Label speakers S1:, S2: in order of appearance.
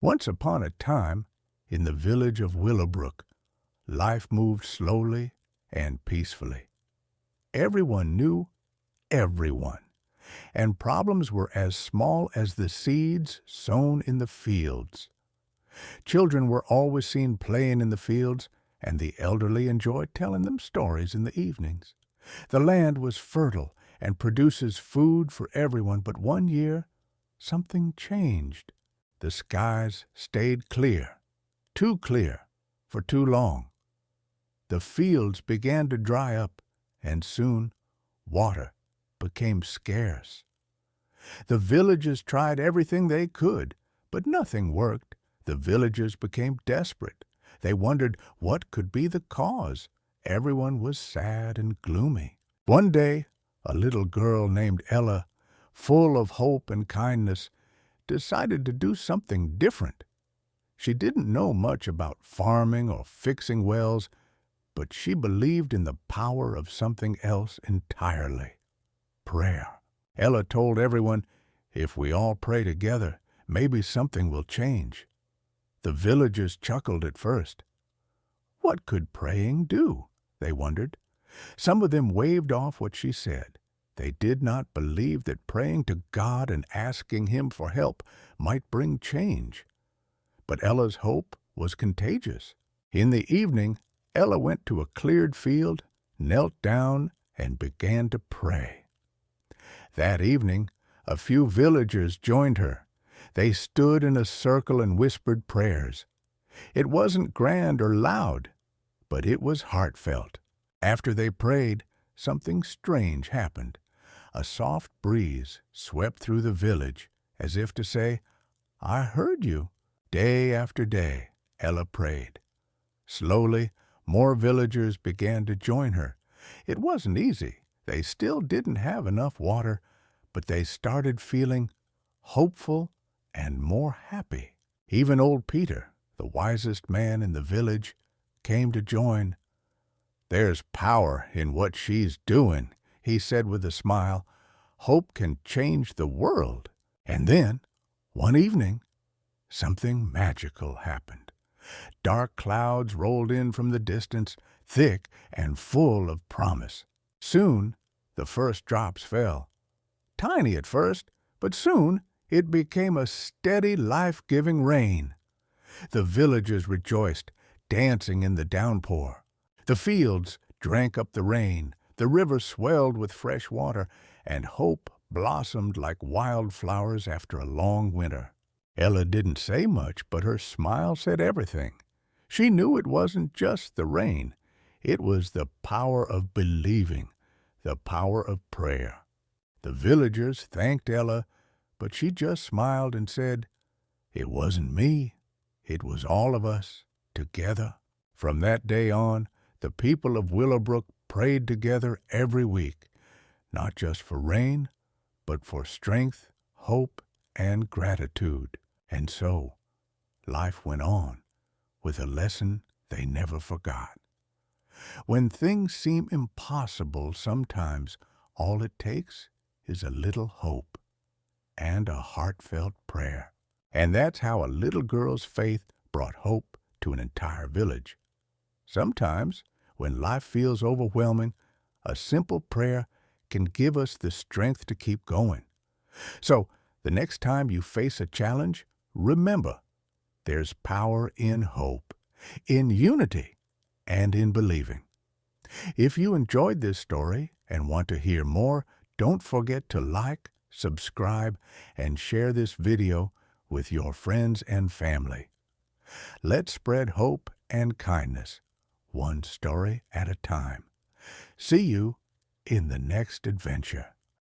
S1: Once upon a time, in the village of Willowbrook, life moved slowly and peacefully. Everyone knew everyone, and problems were as small as the seeds sown in the fields. Children were always seen playing in the fields, and the elderly enjoyed telling them stories in the evenings. The land was fertile and produces food for everyone, but one year something changed. The skies stayed clear, too clear for too long. The fields began to dry up, and soon water became scarce. The villagers tried everything they could, but nothing worked. The villagers became desperate. They wondered what could be the cause. Everyone was sad and gloomy. One day, a little girl named Ella, full of hope and kindness, decided to do something different. She didn't know much about farming or fixing wells, but she believed in the power of something else entirely: prayer. Ella told everyone, "If we all pray together, maybe something will change." The villagers chuckled at first. What could praying do? They wondered. Some of them waved off what she said. They did not believe that praying to God and asking Him for help might bring change. But Ella's hope was contagious. In the evening, Ella went to a cleared field, knelt down, and began to pray. That evening, a few villagers joined her. They stood in a circle and whispered prayers. It wasn't grand or loud, but it was heartfelt. After they prayed, something strange happened. A soft breeze swept through the village, as if to say, "I heard you." Day after day, Ella prayed. Slowly, more villagers began to join her. It wasn't easy. They still didn't have enough water, but they started feeling hopeful and more happy. Even old Peter, the wisest man in the village, came to join. "There's power in what she's doing," he said with a smile. "Hope can change the world." And then, one evening, something magical happened. Dark clouds rolled in from the distance, thick and full of promise. Soon, the first drops fell. Tiny at first, but soon it became a steady, life-giving rain. The villagers rejoiced, dancing in the downpour. The fields drank up the rain, the river swelled with fresh water, and hope blossomed like wildflowers after a long winter. Ella didn't say much, but her smile said everything. She knew it wasn't just the rain. It was the power of believing, the power of prayer. The villagers thanked Ella, but she just smiled and said, "It wasn't me. It was all of us, together." From that day on, the people of Willowbrook prayed together every week, not just for rain, but for strength, hope, and gratitude. And so, life went on, with a lesson they never forgot. When things seem impossible, sometimes all it takes is a little hope and a heartfelt prayer. And that's how a little girl's faith brought hope to an entire village. Sometimes, when life feels overwhelming, a simple prayer can give us the strength to keep going. So, the next time you face a challenge, remember, there's power in hope, in unity, and in believing. If you enjoyed this story and want to hear more, don't forget to like, subscribe, and share this video with your friends and family. Let's spread hope and kindness, one story at a time. See you in the next adventure.